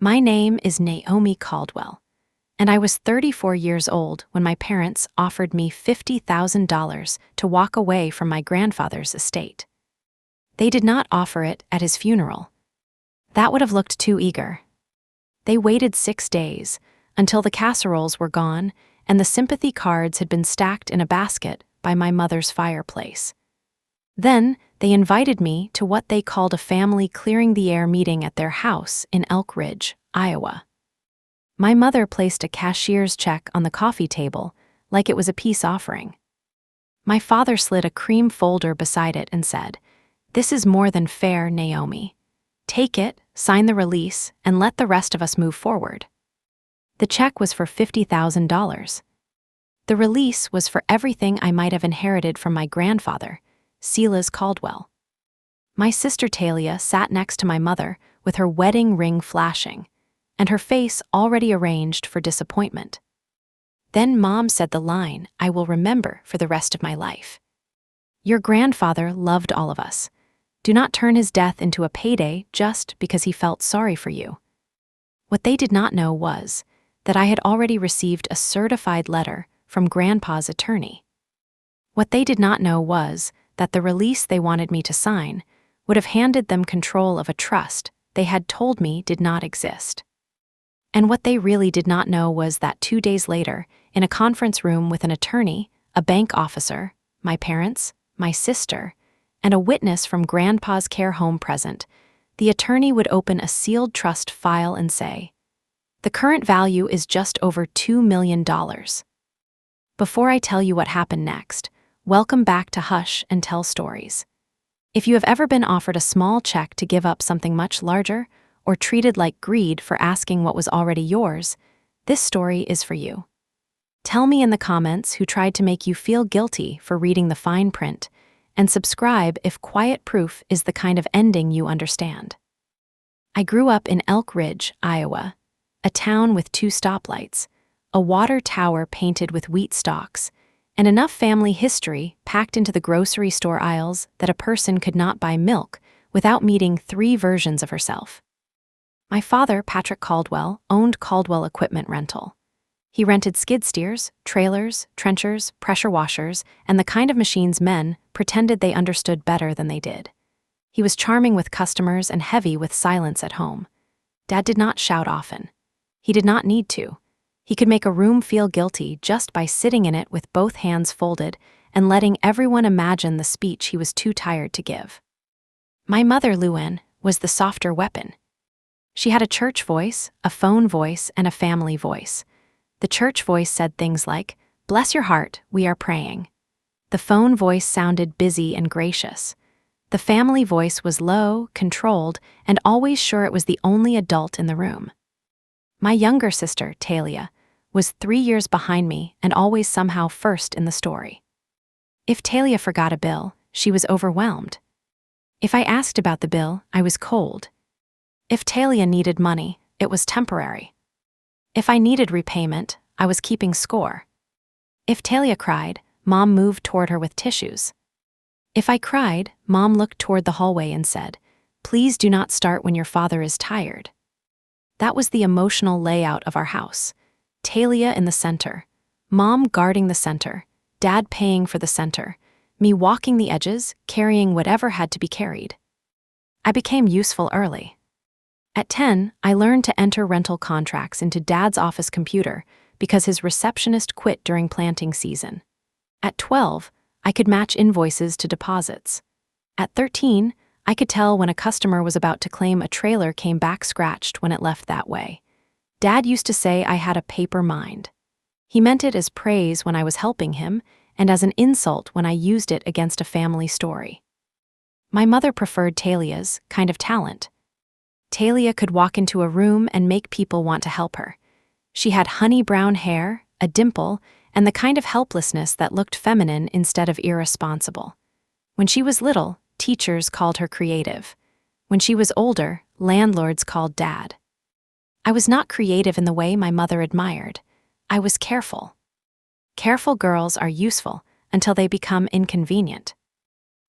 My name is Naomi Caldwell, and I was 34 years old when my parents offered me $50,000 to walk away from my grandfather's estate. They did not offer it at his funeral. That would have looked too eager. They waited 6 days, until the casseroles were gone and the sympathy cards had been stacked in a basket by my mother's fireplace. Then, they invited me to what they called a family clearing the air meeting at their house in Elk Ridge, Iowa. My mother placed a cashier's check on the coffee table like it was a peace offering. My father slid a cream folder beside it and said, "This is more than fair, Naomi. Take it, sign the release, and let the rest of us move forward." The check was for $50,000. The release was for everything I might have inherited from my grandfather, Silas Caldwell. My sister Talia sat next to my mother with her wedding ring flashing, and her face already arranged for disappointment. Then Mom said the line I will remember for the rest of my life. "Your grandfather loved all of us. Do not turn his death into a payday just because he felt sorry for you." What they did not know was that I had already received a certified letter from Grandpa's attorney. What they did not know was that the release they wanted me to sign would have handed them control of a trust they had told me did not exist. And what they really did not know was that 2 days later, in a conference room with an attorney, a bank officer, my parents, my sister, and a witness from Grandpa's care home present, the attorney would open a sealed trust file and say, "The current value is just over $2 million. Before I tell you what happened next, welcome back to Hush and Tell Stories. If you have ever been offered a small check to give up something much larger, or treated like greed for asking what was already yours, this story is for you. Tell me in the comments who tried to make you feel guilty for reading the fine print, and subscribe if quiet proof is the kind of ending you understand. I grew up in Elk Ridge, Iowa, a town with 2 stoplights, a water tower painted with wheat stalks, and enough family history packed into the grocery store aisles that a person could not buy milk without meeting 3 versions of herself. My father, Patrick Caldwell, owned Caldwell Equipment Rental. He rented skid steers, trailers, trenchers, pressure washers, and the kind of machines men pretended they understood better than they did. He was charming with customers and heavy with silence at home. Dad did not shout often. He did not need to. He could make a room feel guilty just by sitting in it with both hands folded and letting everyone imagine the speech he was too tired to give. My mother, Luann, was the softer weapon. She had a church voice, a phone voice, and a family voice. The church voice said things like, "Bless your heart, we are praying." The phone voice sounded busy and gracious. The family voice was low, controlled, and always sure it was the only adult in the room. My younger sister, Talia, was 3 years behind me and always somehow first in the story. If Talia forgot a bill, she was overwhelmed. If I asked about the bill, I was cold. If Talia needed money, it was temporary. If I needed repayment, I was keeping score. If Talia cried, Mom moved toward her with tissues. If I cried, Mom looked toward the hallway and said, "Please do not start when your father is tired." That was the emotional layout of our house. Talia in the center, Mom guarding the center, Dad paying for the center, me walking the edges, carrying whatever had to be carried. I became useful early. At 10, I learned to enter rental contracts into Dad's office computer because his receptionist quit during planting season. At 12, I could match invoices to deposits. At 13, I could tell when a customer was about to claim a trailer came back scratched when it left that way. Dad used to say I had a paper mind. He meant it as praise when I was helping him and as an insult when I used it against a family story. My mother preferred Talia's kind of talent. Talia could walk into a room and make people want to help her. She had honey brown hair, a dimple, and the kind of helplessness that looked feminine instead of irresponsible. When she was little, teachers called her creative. When she was older, landlords called Dad. I was not creative in the way my mother admired. I was careful. Careful girls are useful until they become inconvenient.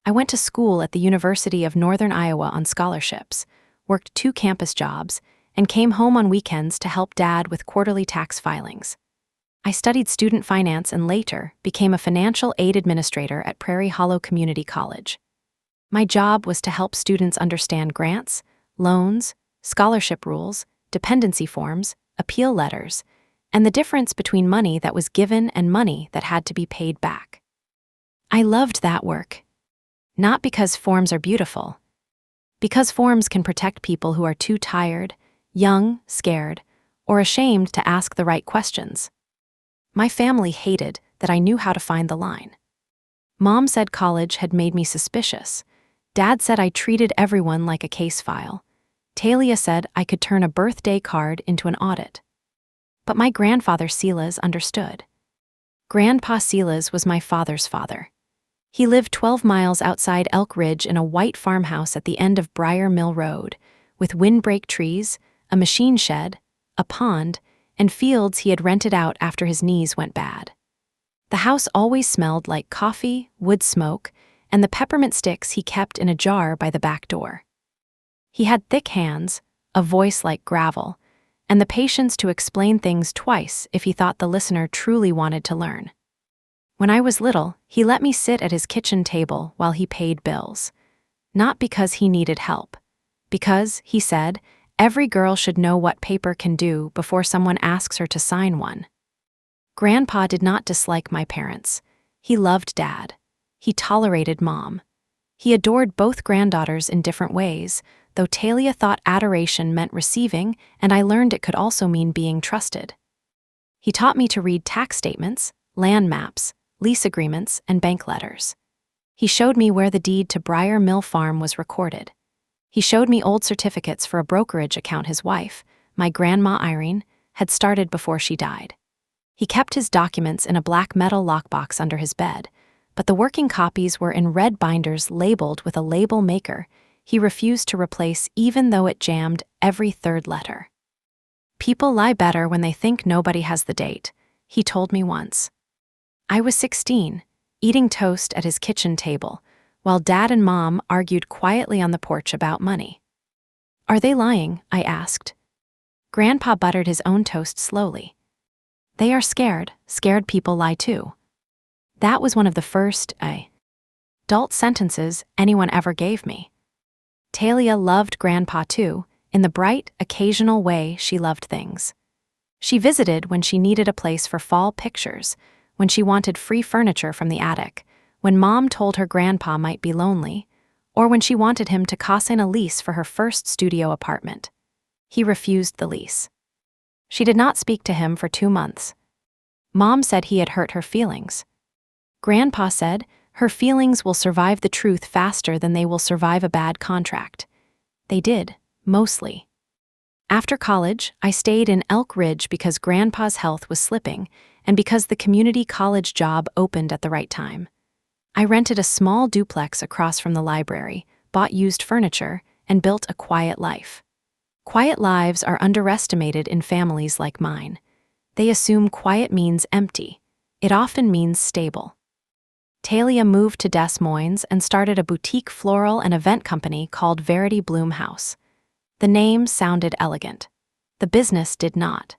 I went to school at the University of Northern Iowa on scholarships, worked 2 campus jobs, and came home on weekends to help Dad with quarterly tax filings. I studied student finance and later became a financial aid administrator at Prairie Hollow Community College. My job was to help students understand grants, loans, scholarship rules, dependency forms, appeal letters, and the difference between money that was given and money that had to be paid back. I loved that work. Not because forms are beautiful. Because forms can protect people who are too tired, young, scared, or ashamed to ask the right questions. My family hated that I knew how to find the line. Mom said college had made me suspicious. Dad said I treated everyone like a case file. Talia said I could turn a birthday card into an audit. But my grandfather Silas understood. Grandpa Silas was my father's father. He lived 12 miles outside Elk Ridge in a white farmhouse at the end of Briar Mill Road, with windbreak trees, a machine shed, a pond, and fields he had rented out after his knees went bad. The house always smelled like coffee, wood smoke, and the peppermint sticks he kept in a jar by the back door. He had thick hands, a voice like gravel, and the patience to explain things twice if he thought the listener truly wanted to learn. When I was little, he let me sit at his kitchen table while he paid bills. Not because he needed help. Because, he said, every girl should know what paper can do before someone asks her to sign one. Grandpa did not dislike my parents. He loved Dad. He tolerated Mom. He adored both granddaughters in different ways, though Talia thought adoration meant receiving, and I learned it could also mean being trusted. He taught me to read tax statements, land maps, lease agreements, and bank letters. He showed me where the deed to Briar Mill Farm was recorded. He showed me old certificates for a brokerage account his wife, my grandma Irene, had started before she died. He kept his documents in a black metal lockbox under his bed, but the working copies were in red binders labeled with a label maker he refused to replace even though it jammed every third letter. People lie better when they think nobody has the date, he told me once. I was 16, eating toast at his kitchen table, while Dad and Mom argued quietly on the porch about money. Are they lying? I asked. Grandpa buttered his own toast slowly. They are scared. Scared people lie too. That was one of the first, adult sentences anyone ever gave me. Talia loved Grandpa too, in the bright, occasional way she loved things. She visited when she needed a place for fall pictures, when she wanted free furniture from the attic, when Mom told her Grandpa might be lonely, or when she wanted him to sign a lease for her first studio apartment. He refused the lease. She did not speak to him for 2 months. Mom said he had hurt her feelings. Grandpa said, her feelings will survive the truth faster than they will survive a bad contract. They did, mostly. After college, I stayed in Elk Ridge because Grandpa's health was slipping and because the community college job opened at the right time. I rented a small duplex across from the library, bought used furniture, and built a quiet life. Quiet lives are underestimated in families like mine. They assume quiet means empty. It often means stable. Talia moved to Des Moines and started a boutique floral and event company called Verity Bloom House. The name sounded elegant. The business did not.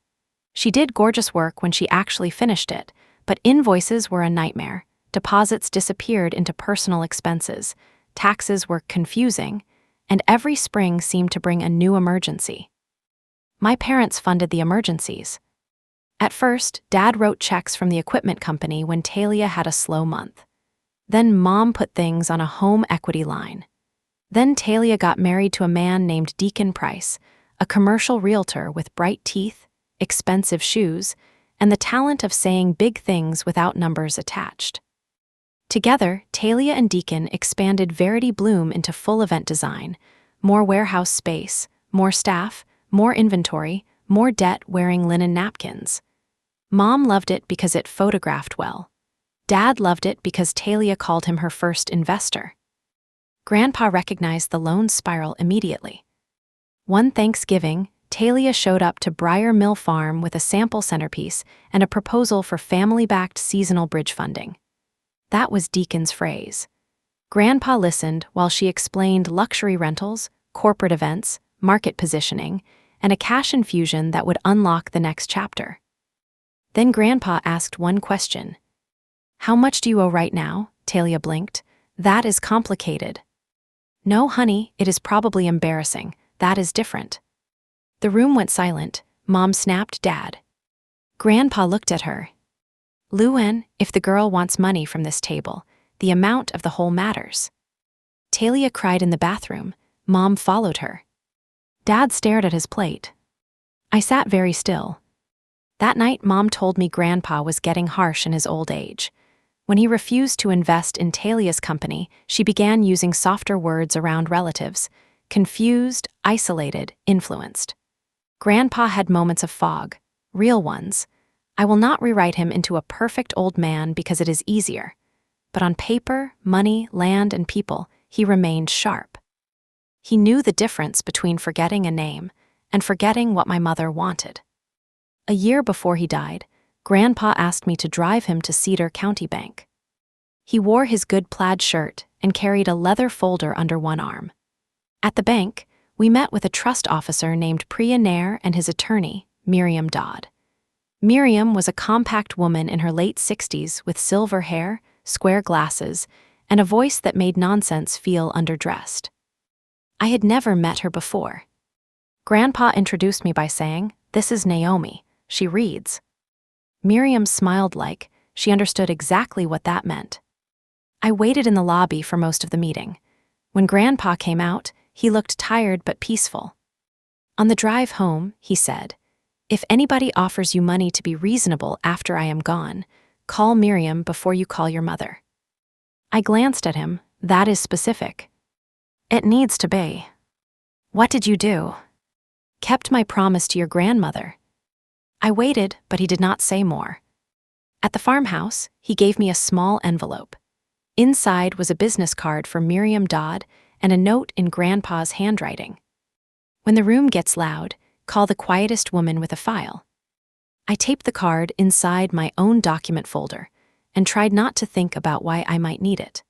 She did gorgeous work when she actually finished it, but invoices were a nightmare. Deposits disappeared into personal expenses, taxes were confusing, and every spring seemed to bring a new emergency. My parents funded the emergencies. At first, Dad wrote checks from the equipment company when Talia had a slow month. Then Mom put things on a home equity line. Then Talia got married to a man named Deacon Price, a commercial realtor with bright teeth, expensive shoes, and the talent of saying big things without numbers attached. Together, Talia and Deacon expanded Verity Bloom into full event design, more warehouse space, more staff, more inventory, more debt-wearing linen napkins. Mom loved it because it photographed well. Dad loved it because Talia called him her first investor. Grandpa recognized the loan spiral immediately. One Thanksgiving, Talia showed up to Briar Mill Farm with a sample centerpiece and a proposal for family-backed seasonal bridge funding. That was Deacon's phrase. Grandpa listened while she explained luxury rentals, corporate events, market positioning, and a cash infusion that would unlock the next chapter. Then Grandpa asked one question. "How much do you owe right now?" Talia blinked. "That is complicated." "No, honey, it is probably embarrassing. That is different." The room went silent. Mom snapped Dad. Grandpa looked at her. "Luann, if the girl wants money from this table, the amount of the whole matters." Talia cried in the bathroom. Mom followed her. Dad stared at his plate. I sat very still. That night, Mom told me Grandpa was getting harsh in his old age. When he refused to invest in Talia's company, she began using softer words around relatives: confused, isolated, influenced. Grandpa had moments of fog, real ones. I will not rewrite him into a perfect old man because it is easier. But on paper, money, land, and people, he remained sharp. He knew the difference between forgetting a name and forgetting what my mother wanted. A year before he died, Grandpa asked me to drive him to Cedar County Bank. He wore his good plaid shirt and carried a leather folder under one arm. At the bank, we met with a trust officer named Priya Nair and his attorney, Miriam Dodd. Miriam was a compact woman in her late 60s with silver hair, square glasses, and a voice that made nonsense feel underdressed. I had never met her before. Grandpa introduced me by saying, "This is Naomi. She reads." Miriam smiled like she understood exactly what that meant. I waited in the lobby for most of the meeting. When Grandpa came out, he looked tired but peaceful. On the drive home, he said, "If anybody offers you money to be reasonable after I am gone, call Miriam before you call your mother." I glanced at him. That is specific. It needs to be. What did you do? Kept my promise to your grandmother. I waited, but he did not say more. At the farmhouse, he gave me a small envelope. Inside was a business card for Miriam Dodd and a note in Grandpa's handwriting. "When the room gets loud, call the quietest woman with a file." I taped the card inside my own document folder and tried not to think about why I might need it.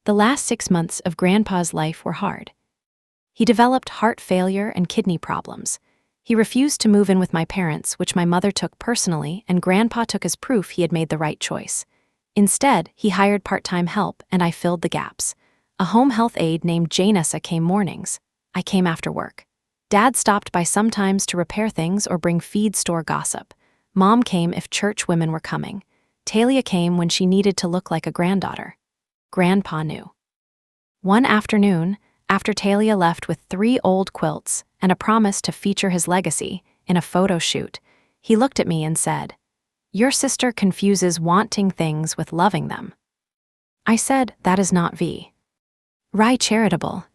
The last 6 months of Grandpa's life were hard. He developed heart failure and kidney problems. He refused to move in with my parents, which my mother took personally, and Grandpa took as proof he had made the right choice. Instead, he hired part-time help, and I filled the gaps. A home health aide named Janessa came mornings. I came after work. Dad stopped by sometimes to repair things or bring feed store gossip. Mom came if church women were coming. Talia came when she needed to look like a granddaughter. Grandpa knew. One afternoon, after Talia left with 3 old quilts and a promise to feature his legacy in a photo shoot, he looked at me and said, "Your sister confuses wanting things with loving them." I said, "That is not charitable."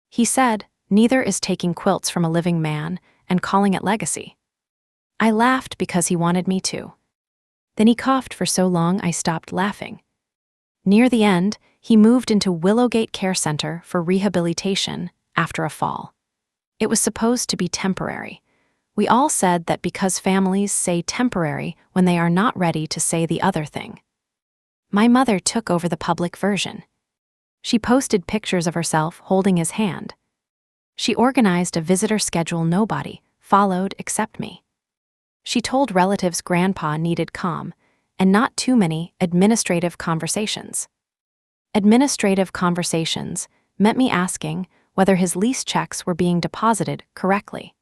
He said, "Neither is taking quilts from a living man and calling it legacy." I laughed because he wanted me to. Then he coughed for so long I stopped laughing. Near the end, he moved into Willowgate Care Center for rehabilitation after a fall. It was supposed to be temporary. We all said that because families say temporary when they are not ready to say the other thing. My mother took over the public version. She posted pictures of herself holding his hand. She organized a visitor schedule nobody followed except me. She told relatives Grandpa needed calm and not too many administrative conversations. Administrative conversations meant me asking whether his lease checks were being deposited correctly.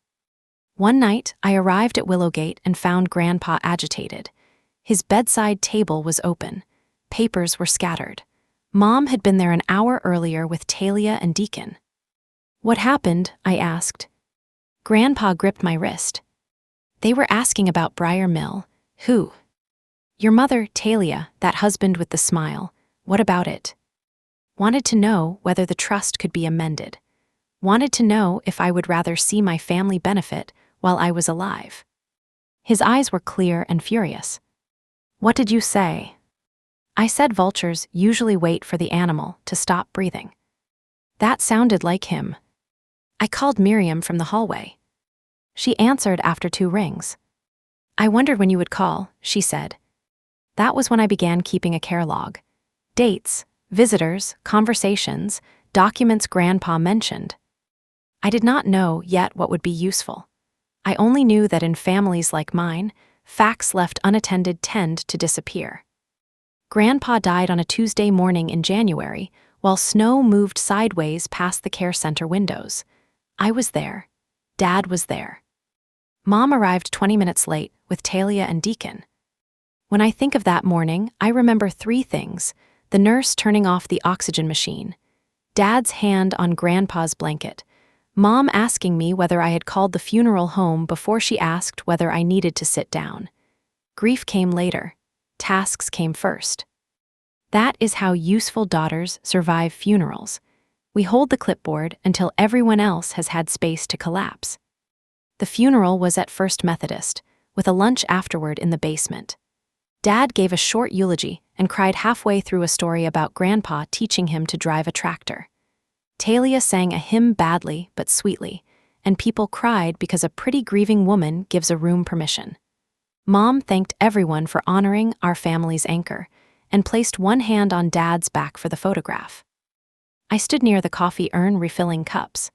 One night, I arrived at Willowgate and found Grandpa agitated. His bedside table was open. Papers were scattered. Mom had been there an hour earlier with Talia and Deacon. "What happened?" I asked. Grandpa gripped my wrist. "They were asking about Briar Mill." "Who?" "Your mother, Talia, that husband with the smile. What about it?" Wanted to know whether the trust could be amended. Wanted to know if I would rather see my family benefit while I was alive. His eyes were clear and furious. "What did you say?" I said vultures usually wait for the animal to stop breathing. That sounded like him. I called Miriam from the hallway. She answered after 2 rings. "I wondered when you would call," she said. That was when I began keeping a care log. Dates, visitors, conversations, documents Grandpa mentioned. I did not know yet what would be useful. I only knew that in families like mine, facts left unattended tend to disappear. Grandpa died on a Tuesday morning in January, while snow moved sideways past the care center windows. I was there. Dad was there. Mom arrived 20 minutes late with Talia and Deacon. When I think of that morning, I remember three things: the nurse turning off the oxygen machine, Dad's hand on Grandpa's blanket, Mom asking me whether I had called the funeral home before she asked whether I needed to sit down. Grief came later. Tasks came first. That is how useful daughters survive funerals. We hold the clipboard until everyone else has had space to collapse. The funeral was at First Methodist, with a lunch afterward in the basement. Dad gave a short eulogy and cried halfway through a story about Grandpa teaching him to drive a tractor. Talia sang a hymn badly but sweetly, and people cried because a pretty grieving woman gives a room permission. Mom thanked everyone for honoring our family's anchor and placed one hand on Dad's back for the photograph. I stood near the coffee urn refilling cups.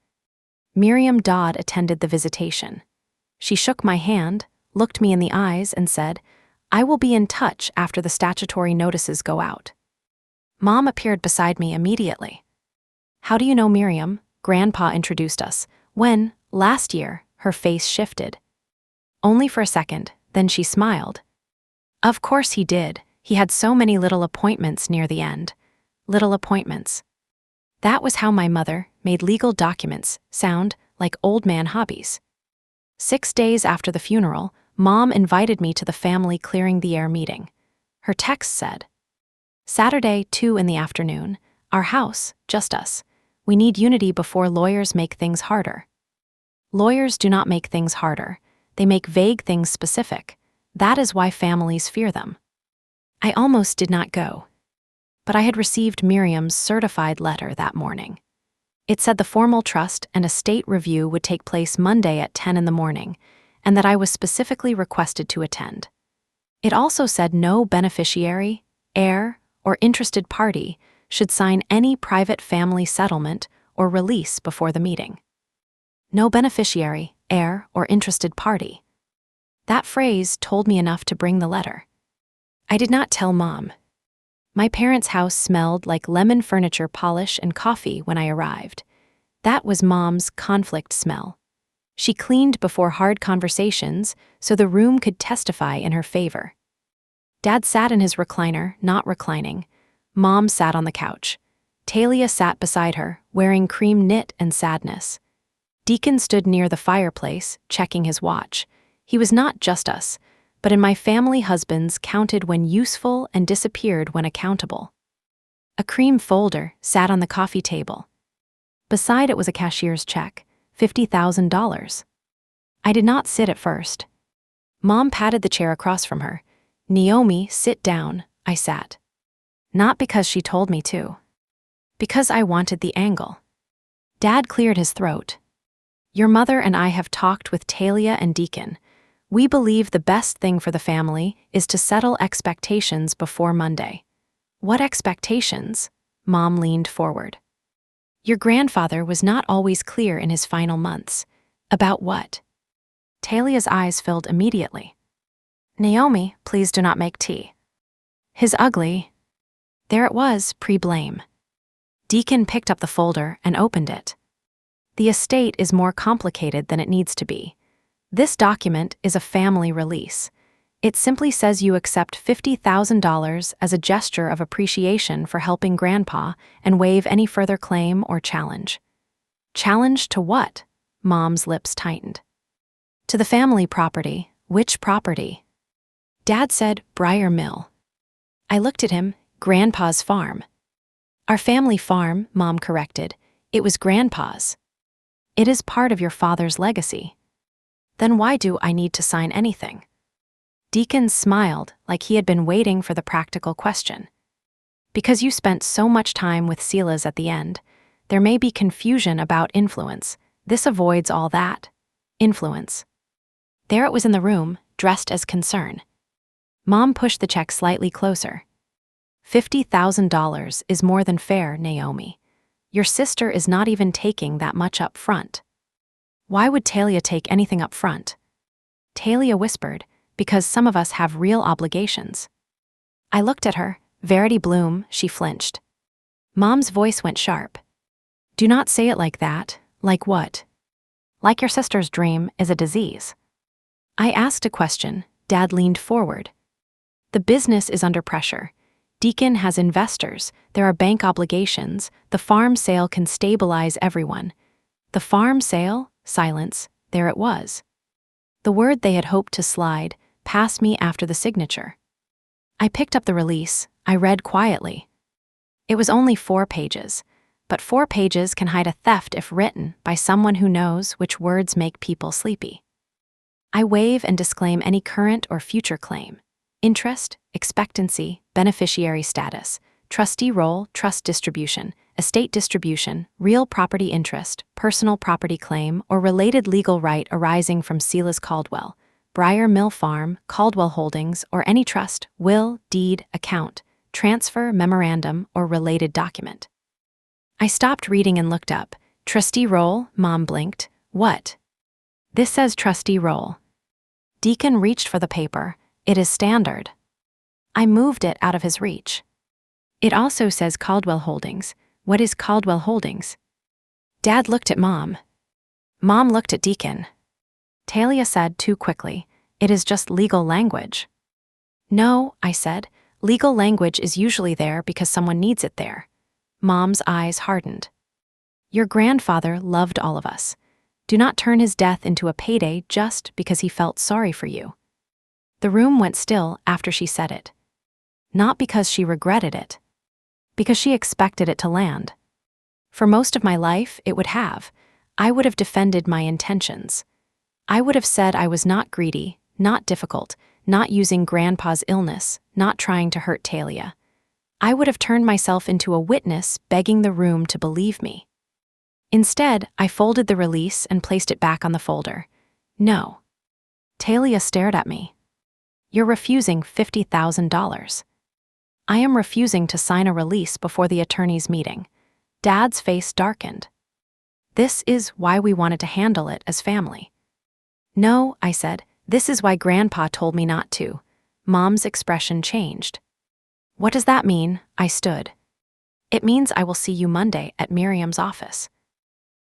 Miriam Dodd attended the visitation. She shook my hand, looked me in the eyes, and said, "I will be in touch after the statutory notices go out." Mom appeared beside me immediately. "How do you know Miriam?" Grandpa introduced us, when, last year, her face shifted. Only for a second, then she smiled. Of course he did. He had so many little appointments near the end. Little appointments. That was how my mother made legal documents sound like old man hobbies. 6 days after the funeral, Mom invited me to the family clearing the air meeting. Her text said, "Saturday, 2 in the afternoon, our house, just us. We need unity before lawyers make things harder." Lawyers do not make things harder. They make vague things specific. That is why families fear them. I almost did not go. But I had received Miriam's certified letter that morning. It said the formal trust and estate review would take place Monday at 10 in the morning, and that I was specifically requested to attend. It also said no beneficiary, heir, or interested party should sign any private family settlement or release before the meeting. No beneficiary, heir, or interested party. That phrase told me enough to bring the letter. I did not tell Mom. My parents' house smelled like lemon furniture polish and coffee when I arrived. That was Mom's conflict smell. She cleaned before hard conversations so the room could testify in her favor. Dad sat in his recliner, not reclining. Mom sat on the couch. Talia sat beside her, wearing cream knit and sadness. Deacon stood near the fireplace, checking his watch. He was not just us, but in my family, husbands counted when useful and disappeared when accountable. A cream folder sat on the coffee table. Beside it was a cashier's check, $50,000. I did not sit at first. Mom patted the chair across from her. "Naomi, sit down," I sat. Not because she told me to. Because I wanted the angle. Dad cleared his throat. "Your mother and I have talked with Talia and Deacon. We believe the best thing for the family is to settle expectations before Monday." "What expectations?" Mom leaned forward. "Your grandfather was not always clear in his final months." "About what?" Talia's eyes filled immediately. "Naomi, please do not make tea." "His ugly." There it was, pre-blame. Deacon picked up the folder and opened it. "The estate is more complicated than it needs to be. This document is a family release. It simply says you accept $50,000 as a gesture of appreciation for helping Grandpa and waive any further claim or challenge." "Challenge to what?" Mom's lips tightened. "To the family property." "Which property?" Dad said Briar Mill. I looked at him. "Grandpa's farm." "Our family farm," Mom corrected. "It was Grandpa's." "It is part of your father's legacy." "Then why do I need to sign anything?" Deacon smiled like he had been waiting for the practical question. "Because you spent so much time with Silas at the end, there may be confusion about influence. This avoids all that. Influence." There it was in the room, dressed as concern. Mom pushed the check slightly closer. $50,000 is more than fair, Naomi. Your sister is not even taking that much up front." "Why would Talia take anything up front?" Talia whispered, because some of us have real obligations. I looked at her. Verity Bloom, she flinched. Mom's voice went sharp. Do not say it like that. Like what? Like your sister's dream is a disease. I asked a question. Dad leaned forward. The business is under pressure. Deacon has investors, there are bank obligations, the farm sale can stabilize everyone. The farm sale? Silence. There it was. The word they had hoped to slide passed me after the signature. I picked up the release. I read quietly. It was only 4 pages, but 4 pages can hide a theft if written by someone who knows which words make people sleepy. I waive and disclaim any current or future claim. Interest, expectancy, beneficiary status, trustee role, trust distribution, estate distribution, real property interest, personal property claim, or related legal right arising from Silas Caldwell, Briar Mill Farm, Caldwell Holdings, or any trust, will, deed, account, transfer, memorandum, or related document. I stopped reading and looked up. Trustee role, Mom blinked. What? This says trustee role. Deacon reached for the paper. It is standard. I moved it out of his reach. It also says Caldwell Holdings. What is Caldwell Holdings? Dad looked at Mom. Mom looked at Deacon. Talia said too quickly, it is just legal language. No, I said, legal language is usually there because someone needs it there. Mom's eyes hardened. Your grandfather loved all of us. Do not turn his death into a payday just because he felt sorry for you. The room went still after she said it. Not because she regretted it. Because she expected it to land. For most of my life, it would have. I would have defended my intentions. I would have said I was not greedy, not difficult, not using Grandpa's illness, not trying to hurt Talia. I would have turned myself into a witness begging the room to believe me. Instead, I folded the release and placed it back on the folder. No. Talia stared at me. You're refusing $50,000. I am refusing to sign a release before the attorney's meeting. Dad's face darkened. This is why we wanted to handle it as family. No, I said, this is why Grandpa told me not to. Mom's expression changed. What does that mean? I stood. It means I will see you Monday at Miriam's office.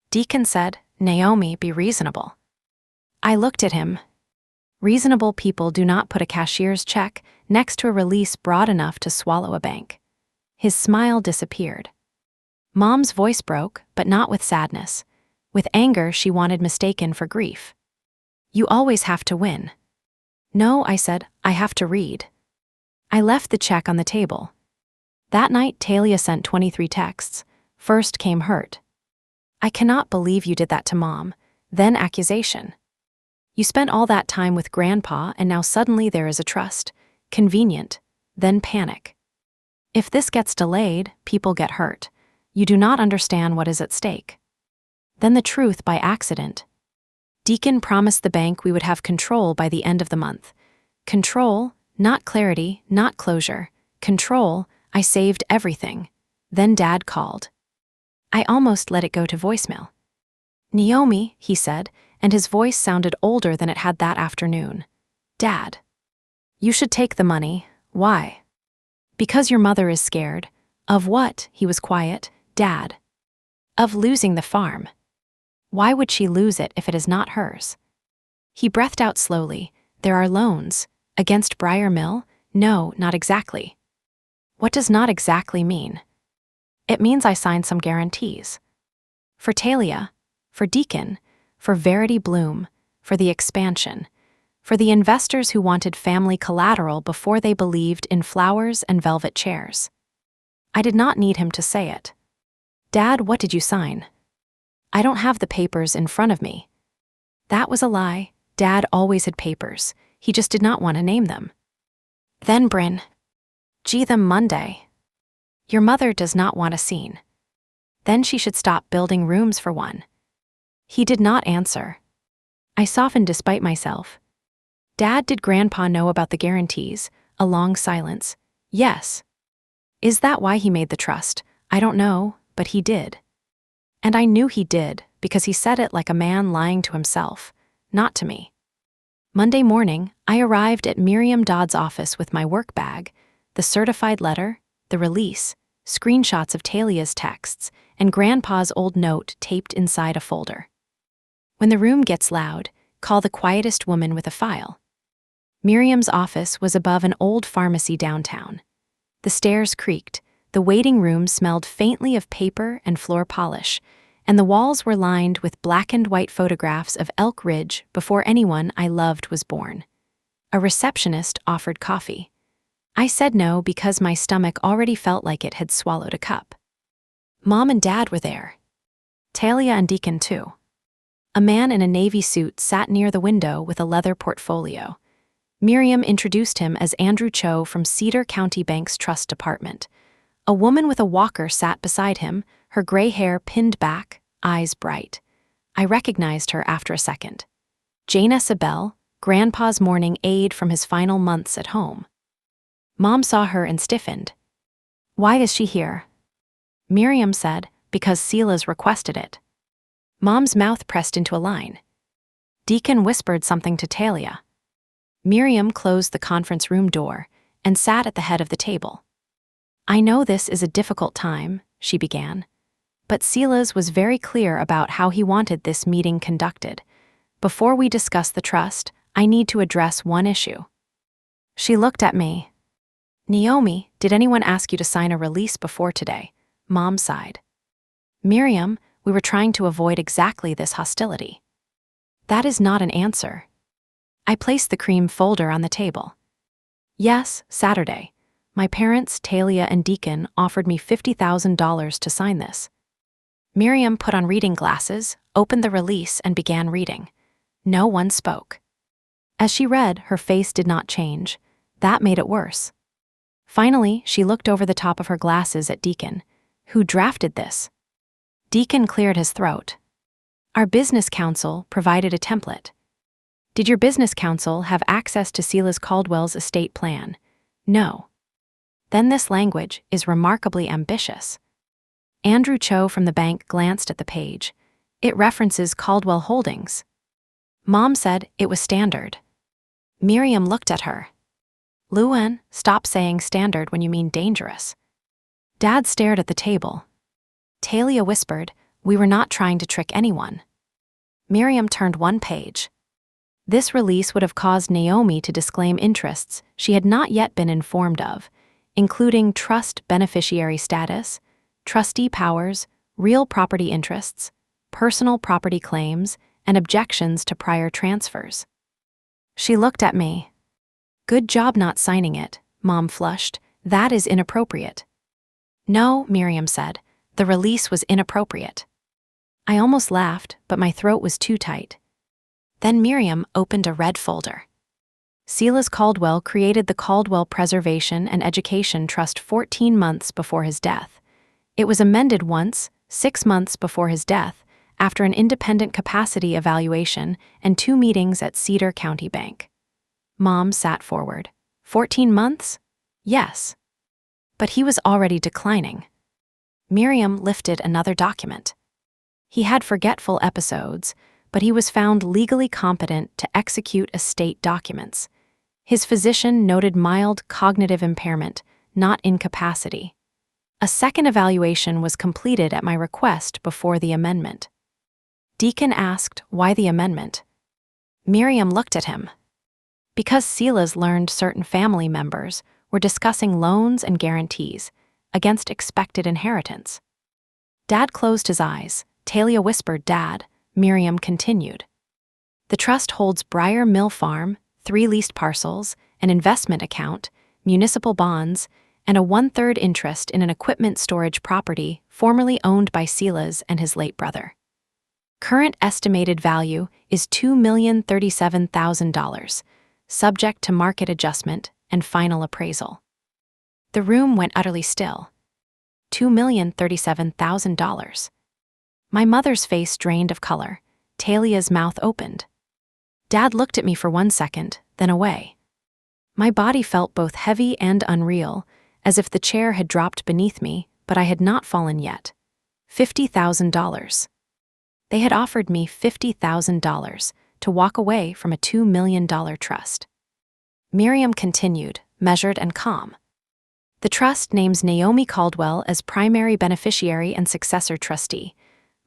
Deacon said, Naomi, be reasonable. I looked at him. Reasonable people do not put a cashier's check next to a release broad enough to swallow a bank. His smile disappeared. Mom's voice broke, but not with sadness. With anger she wanted mistaken for grief. You always have to win. No, I said, I have to read. I left the check on the table. That night Talia sent 23 texts. First came hurt. I cannot believe you did that to Mom. Then accusation. You spent all that time with Grandpa and now suddenly there is a trust. Convenient. Then panic. If this gets delayed, people get hurt. You do not understand what is at stake. Then the truth by accident. Deacon promised the bank we would have control by the end of the month. Control, not clarity, not closure. Control, I saved everything. Then Dad called. I almost let it go to voicemail. Naomi, he said, and his voice sounded older than it had that afternoon. Dad. You should take the money. Why? Because your mother is scared. Of what? He was quiet. Dad. Of losing the farm. Why would she lose it if it is not hers? He breathed out slowly. There are loans. Against Briar Mill? No, not exactly. What does not exactly mean? It means I signed some guarantees. For Talia, for Deacon, for Verity Bloom, for the expansion, for the investors who wanted family collateral before they believed in flowers and velvet chairs. I did not need him to say it. Dad, what did you sign? I don't have the papers in front of me. That was a lie. Dad always had papers. He just did not want to name them. Then Bryn. Gee, them Monday. Your mother does not want a scene. Then she should stop building rooms for one. He did not answer. I softened despite myself. Dad, did Grandpa know about the guarantees? A long silence. Yes. Is that why he made the trust? I don't know, but he did. And I knew he did because he said it like a man lying to himself, not to me. Monday morning, I arrived at Miriam Dodd's office with my work bag, the certified letter, the release, screenshots of Talia's texts, and Grandpa's old note taped inside a folder. When the room gets loud, call the quietest woman with a file. Miriam's office was above an old pharmacy downtown. The stairs creaked, the waiting room smelled faintly of paper and floor polish, and the walls were lined with black and white photographs of Elk Ridge before anyone I loved was born. A receptionist offered coffee. I said no because my stomach already felt like it had swallowed a cup. Mom and Dad were there. Talia and Deacon too. A man in a navy suit sat near the window with a leather portfolio. Miriam introduced him as Andrew Cho from Cedar County Bank's Trust Department. A woman with a walker sat beside him, her gray hair pinned back, eyes bright. I recognized her after a second. Jane Isabel, Grandpa's morning aide from his final months at home. Mom saw her and stiffened. "Why is she here?" Miriam said, "Because Silas requested it." Mom's mouth pressed into a line. Deacon whispered something to Talia. Miriam closed the conference room door and sat at the head of the table. "I know this is a difficult time," she began, but Silas was very clear about how he wanted this meeting conducted. "Before we discuss the trust, I need to address one issue." She looked at me. "Naomi, did anyone ask you to sign a release before today?" Mom sighed. "Miriam, we were trying to avoid exactly this hostility." "That is not an answer." I placed the cream folder on the table. "Yes, Saturday. My parents, Talia and Deacon, offered me $50,000 to sign this." Miriam put on reading glasses, opened the release, and began reading. No one spoke. As she read, her face did not change. That made it worse. Finally, she looked over the top of her glasses at Deacon. "Who drafted this?" Deacon cleared his throat. "Our business counsel provided a template." "Did your business counsel have access to Silas Caldwell's estate plan?" "No." "Then this language is remarkably ambitious." Andrew Cho from the bank glanced at the page. "It references Caldwell Holdings." Mom said it was standard. Miriam looked at her. "Luan, stop saying standard when you mean dangerous." Dad stared at the table. Talia whispered, "We were not trying to trick anyone." Miriam turned one page. This release would have caused Naomi to disclaim interests she had not yet been informed of, including trust beneficiary status, trustee powers, real property interests, personal property claims, and objections to prior transfers. She looked at me. "Good job not signing it," Mom flushed. "That is inappropriate." "No," Miriam said. "The release was inappropriate." I almost laughed, but my throat was too tight. Then Miriam opened a red folder. Silas Caldwell created the Caldwell Preservation and Education Trust 14 months before his death. It was amended once, 6 months before his death, after an independent capacity evaluation and 2 meetings at Cedar County Bank. Mom sat forward. 14 months? Yes. But he was already declining. Miriam lifted another document. He had forgetful episodes, but he was found legally competent to execute estate documents. His physician noted mild cognitive impairment, not incapacity. A second evaluation was completed at my request before the amendment. Deacon asked, "Why the amendment?" Miriam looked at him. "Because Silas learned certain family members were discussing loans and guarantees against expected inheritance." Dad closed his eyes. Talia whispered, "Dad." Miriam continued. "The trust holds Briar Mill Farm, 3 leased parcels, an investment account, municipal bonds, and a 1/3 interest in an equipment storage property formerly owned by Silas and his late brother. Current estimated value is $2,037,000, subject to market adjustment and final appraisal." The room went utterly still. $2,037,000. My mother's face drained of color. Talia's mouth opened. Dad looked at me for 1 second, then away. My body felt both heavy and unreal, as if the chair had dropped beneath me, but I had not fallen yet. $50,000. They had offered me $50,000 to walk away from a $2 million trust. Miriam continued, measured and calm. The trust names Naomi Caldwell as primary beneficiary and successor trustee.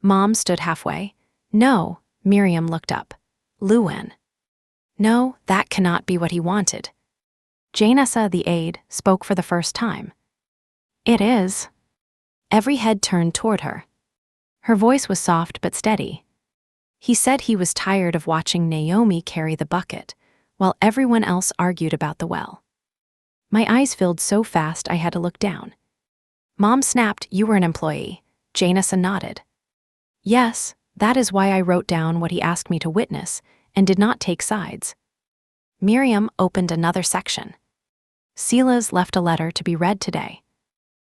Mom stood halfway. No, Miriam looked up. Luwen. No, that cannot be what he wanted. Janessa, the aide, spoke for the first time. It is. Every head turned toward her. Her voice was soft but steady. He said he was tired of watching Naomi carry the bucket, while everyone else argued about the well. My eyes filled so fast I had to look down. Mom snapped, "You were an employee." Janessa nodded. Yes, that is why I wrote down what he asked me to witness and did not take sides. Miriam opened another section. Silas left a letter to be read today.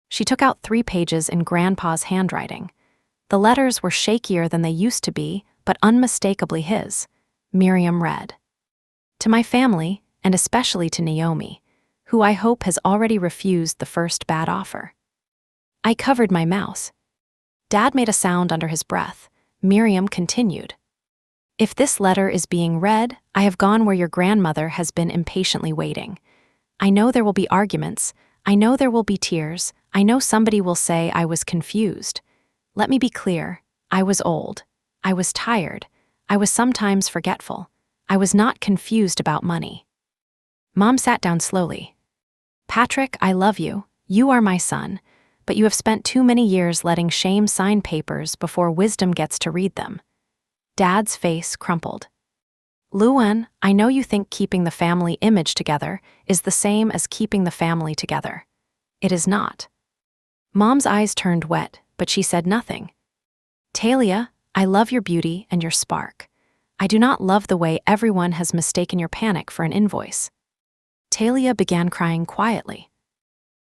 She took out 3 pages in Grandpa's handwriting. The letters were shakier than they used to be, but unmistakably his. Miriam read. To my family, and especially to Naomi, who I hope has already refused the first bad offer. I covered my mouth. Dad made a sound under his breath. Miriam continued. If this letter is being read, I have gone where your grandmother has been impatiently waiting. I know there will be arguments. I know there will be tears. I know somebody will say I was confused. Let me be clear. I was old. I was tired. I was sometimes forgetful. I was not confused about money. Mom sat down slowly. Patrick, I love you. You are my son. But you have spent too many years letting shame sign papers before wisdom gets to read them. Dad's face crumpled. Luwen, I know you think keeping the family image together is the same as keeping the family together. It is not. Mom's eyes turned wet, but she said nothing. Talia, I love your beauty and your spark. I do not love the way everyone has mistaken your panic for an invoice. Talia began crying quietly.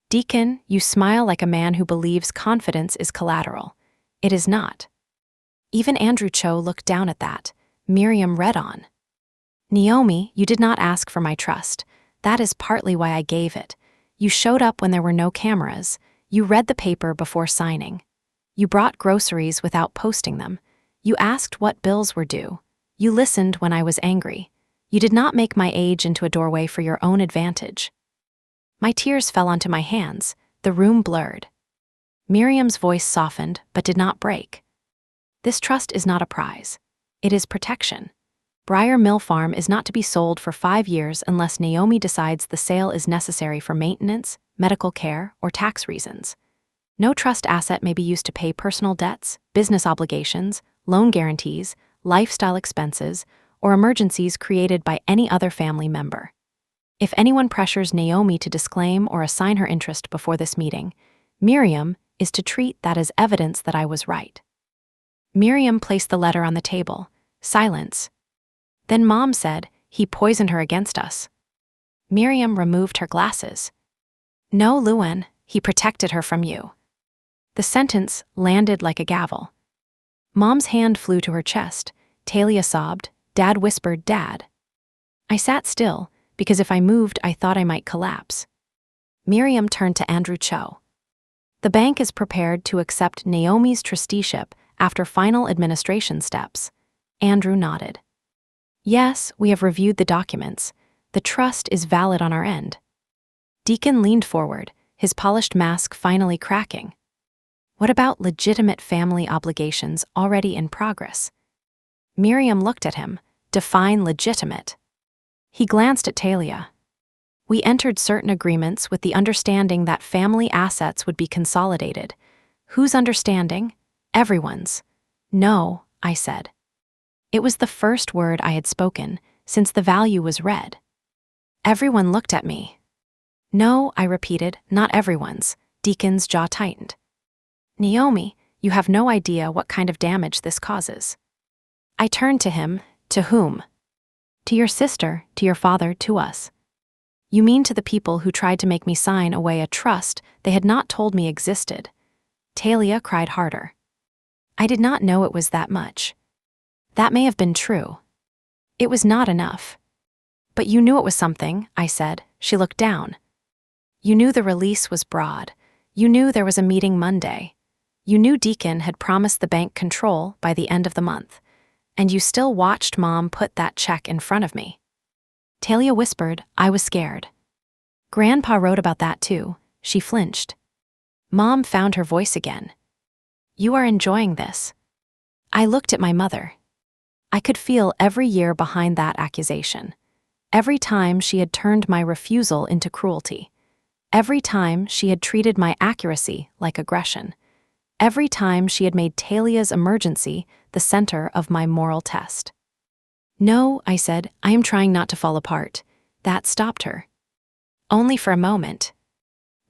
Deacon, you smile like a man who believes confidence is collateral. It is not. Even Andrew Cho looked down at that. Miriam read on. Naomi, you did not ask for my trust. That is partly why I gave it. You showed up when there were no cameras. You read the paper before signing. You brought groceries without posting them. You asked what bills were due. You listened when I was angry. You did not make my age into a doorway for your own advantage. My tears fell onto my hands. The room blurred. Miriam's voice softened but did not break. This trust is not a prize. It is protection. Briar Mill Farm is not to be sold for 5 years unless Naomi decides the sale is necessary for maintenance, medical care, or tax reasons. No trust asset may be used to pay personal debts, business obligations, loan guarantees, lifestyle expenses, or emergencies created by any other family member. If anyone pressures Naomi to disclaim or assign her interest before this meeting, Miriam is to treat that as evidence that I was right. Miriam placed the letter on the table. Silence. Then Mom said, he poisoned her against us. Miriam removed her glasses. No, Luwen, he protected her from you. The sentence landed like a gavel. Mom's hand flew to her chest. Talia sobbed. Dad whispered, Dad. I sat still, because if I moved, I thought I might collapse. Miriam turned to Andrew Cho. The bank is prepared to accept Naomi's trusteeship after final administration steps. Andrew nodded. Yes, we have reviewed the documents. The trust is valid on our end. Deacon leaned forward, his polished mask finally cracking. What about legitimate family obligations already in progress? Miriam looked at him. Define legitimate. He glanced at Talia. We entered certain agreements with the understanding that family assets would be consolidated. Whose understanding? Everyone's. No, I said. It was the first word I had spoken since the value was read. Everyone looked at me. No, I repeated, not everyone's. Deacon's jaw tightened. Naomi, you have no idea what kind of damage this causes. I turned to him. To whom? To your sister, to your father, to us. You mean to the people who tried to make me sign away a trust they had not told me existed. Talia cried harder. I did not know it was that much. That may have been true. It was not enough. But you knew it was something, I said. She looked down. You knew the release was broad. You knew there was a meeting Monday. You knew Deacon had promised the bank control by the end of the month. And you still watched Mom put that check in front of me. Talia whispered, I was scared. Grandpa wrote about that too. She flinched. Mom found her voice again. You are enjoying this. I looked at my mother. I could feel every year behind that accusation. Every time she had turned my refusal into cruelty. Every time she had treated my accuracy like aggression. Every time she had made Talia's emergency the center of my moral test. No, I said, I am trying not to fall apart. That stopped her. Only for a moment.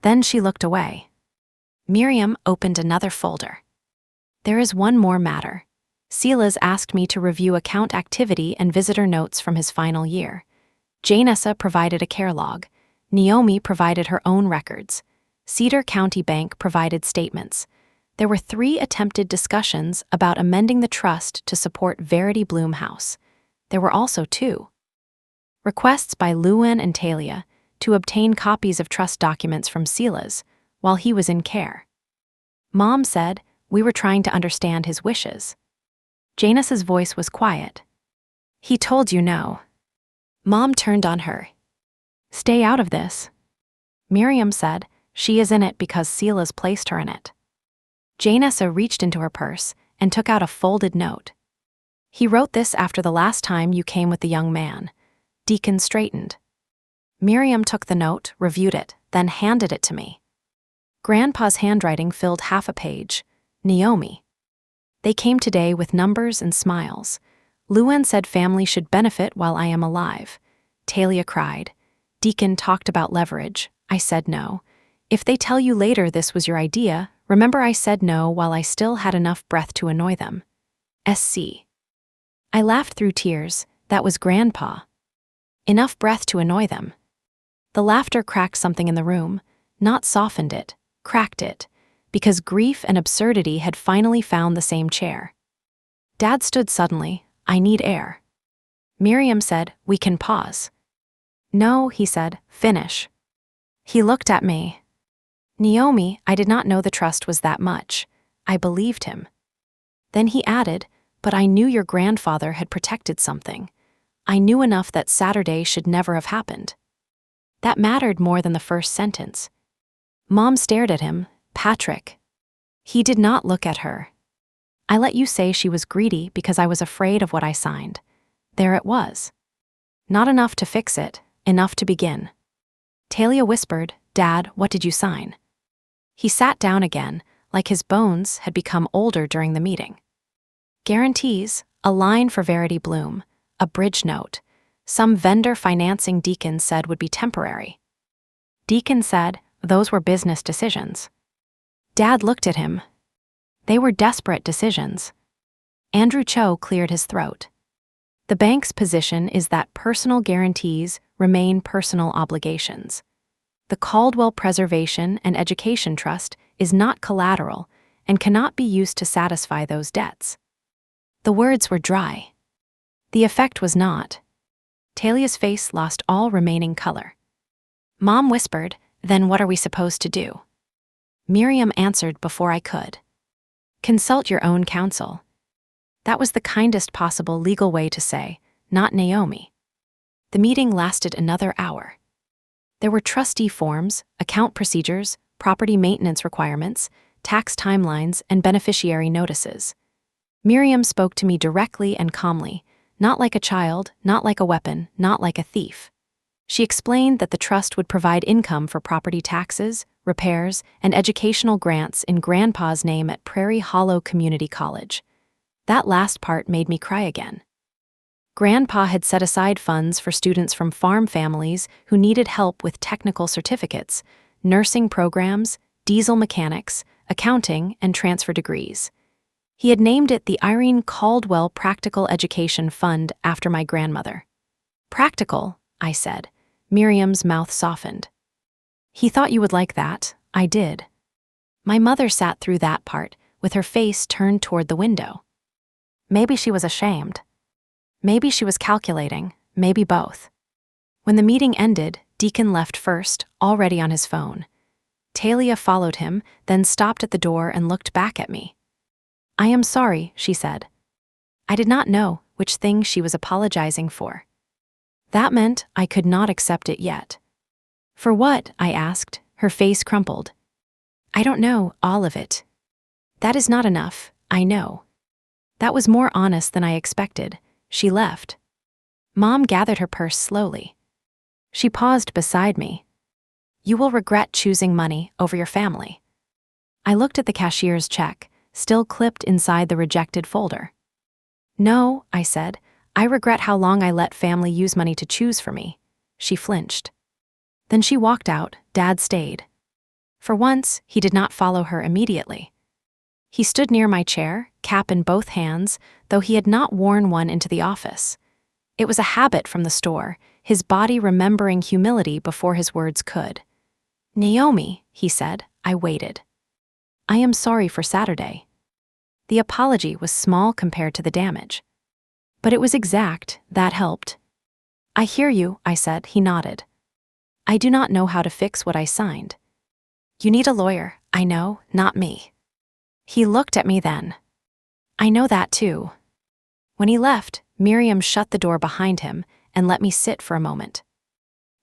Then she looked away. Miriam opened another folder. There is one more matter. Silas asked me to review account activity and visitor notes from his final year. Janessa provided a care log. Naomi provided her own records. Cedar County Bank provided statements. There were 3 attempted discussions about amending the trust to support Verity Bloom House. There were also 2 requests by Luan and Talia to obtain copies of trust documents from Silas while he was in care. Mom said we were trying to understand his wishes. Janessa's voice was quiet. He told you no. Mom turned on her. Stay out of this. Miriam said she is in it because Silas placed her in it. Janessa reached into her purse and took out a folded note. He wrote this after the last time you came with the young man. Deacon straightened. Miriam took the note, reviewed it, then handed it to me. Grandpa's handwriting filled half a page. Naomi. They came today with numbers and smiles. Luan said family should benefit while I am alive. Talia cried. Deacon talked about leverage. I said no. If they tell you later this was your idea, remember I said no while I still had enough breath to annoy them. SC. I laughed through tears. That was Grandpa. Enough breath to annoy them. The laughter cracked something in the room, not softened it, cracked it, because grief and absurdity had finally found the same chair. Dad stood suddenly. I need air. Miriam said, we can pause. No, he said, finish. He looked at me. Naomi, I did not know the trust was that much. I believed him. Then he added, but I knew your grandfather had protected something. I knew enough that Saturday should never have happened. That mattered more than the first sentence. Mom stared at him. Patrick. He did not look at her. I let you say she was greedy because I was afraid of what I signed. There it was. Not enough to fix it, enough to begin. Talia whispered, Dad, what did you sign? He sat down again, like his bones had become older during the meeting. Guarantees, a line for Verity Bloom, a bridge note. Some vendor financing Deacon said would be temporary. Deacon said those were business decisions. Dad looked at him. They were desperate decisions. Andrew Cho cleared his throat. The bank's position is that personal guarantees remain personal obligations. The Caldwell Preservation and Education Trust is not collateral and cannot be used to satisfy those debts. The words were dry. The effect was not. Talia's face lost all remaining color. Mom whispered, then what are we supposed to do? Miriam answered before I could. Consult your own counsel. That was the kindest possible legal way to say, not Naomi. The meeting lasted another hour. There were trustee forms, account procedures, property maintenance requirements, tax timelines, and beneficiary notices. Miriam spoke to me directly and calmly, not like a child, not like a weapon, not like a thief. She explained that the trust would provide income for property taxes, repairs, and educational grants in Grandpa's name at Prairie Hollow Community College. That last part made me cry again. Grandpa had set aside funds for students from farm families who needed help with technical certificates, nursing programs, diesel mechanics, accounting, and transfer degrees. He had named it the Irene Caldwell Practical Education Fund after my grandmother. Practical, I said. Miriam's mouth softened. He thought you would like that. I did. My mother sat through that part, with her face turned toward the window. Maybe she was ashamed. Maybe she was calculating, maybe both. When the meeting ended, Deacon left first, already on his phone. Talia followed him, then stopped at the door and looked back at me. I am sorry, she said. I did not know which thing she was apologizing for. That meant I could not accept it yet. For what? I asked, her face crumpled. I don't know, all of it. That is not enough, I know. That was more honest than I expected. She left. Mom gathered her purse slowly. She paused beside me. You will regret choosing money over your family. I looked at the cashier's check, still clipped inside the rejected folder. No, I said, I regret how long I let family use money to choose for me. She flinched. Then she walked out. Dad stayed. For once, he did not follow her immediately. He stood near my chair, cap in both hands, though he had not worn one into the office. It was a habit from the store, his body remembering humility before his words could. Naomi, he said. I waited. I am sorry for Saturday. The apology was small compared to the damage. But it was exact, that helped. I hear you, I said. He nodded. I do not know how to fix what I signed. You need a lawyer, I know, not me. He looked at me then. I know that too. When he left, Miriam shut the door behind him and let me sit for a moment.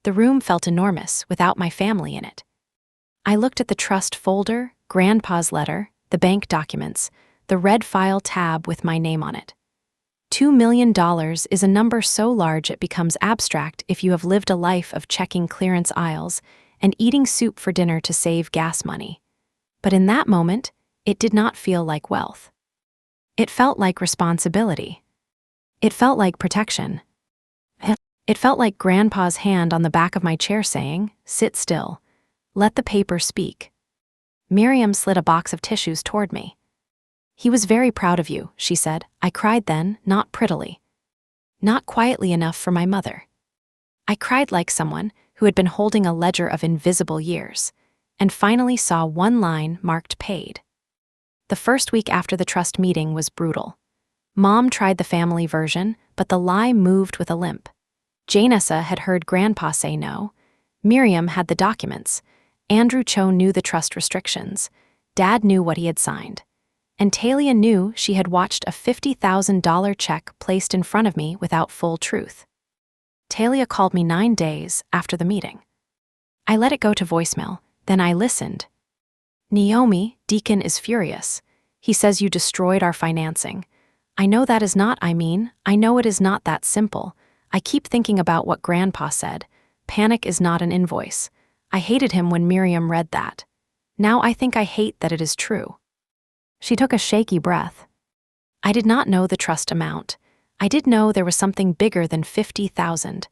The room felt enormous without my family in it. I looked at the trust folder, Grandpa's letter, the bank documents, the red file tab with my name on it. $2 million is a number so large it becomes abstract if you have lived a life of checking clearance aisles and eating soup for dinner to save gas money. But in that moment, it did not feel like wealth. It felt like responsibility. It felt like protection. It felt like Grandpa's hand on the back of my chair saying, sit still. Let the paper speak. Miriam slid a box of tissues toward me. He was very proud of you, she said. I cried then, not prettily. Not quietly enough for my mother. I cried like someone who had been holding a ledger of invisible years, and finally saw one line marked paid. The first week after the trust meeting was brutal. Mom tried the family version, but the lie moved with a limp. Janessa had heard Grandpa say no. Miriam had the documents. Andrew Cho knew the trust restrictions. Dad knew what he had signed. And Talia knew she had watched a $50,000 check placed in front of me without full truth. Talia called me 9 days after the meeting. I let it go to voicemail, then I listened. Naomi, Deacon is furious. He says you destroyed our financing. I know that is not, I know it is not that simple. I keep thinking about what Grandpa said. Panic is not an invoice. I hated him when Miriam read that. Now I think I hate that it is true. She took a shaky breath. I did not know the trust amount. I did know there was something bigger than 50,000.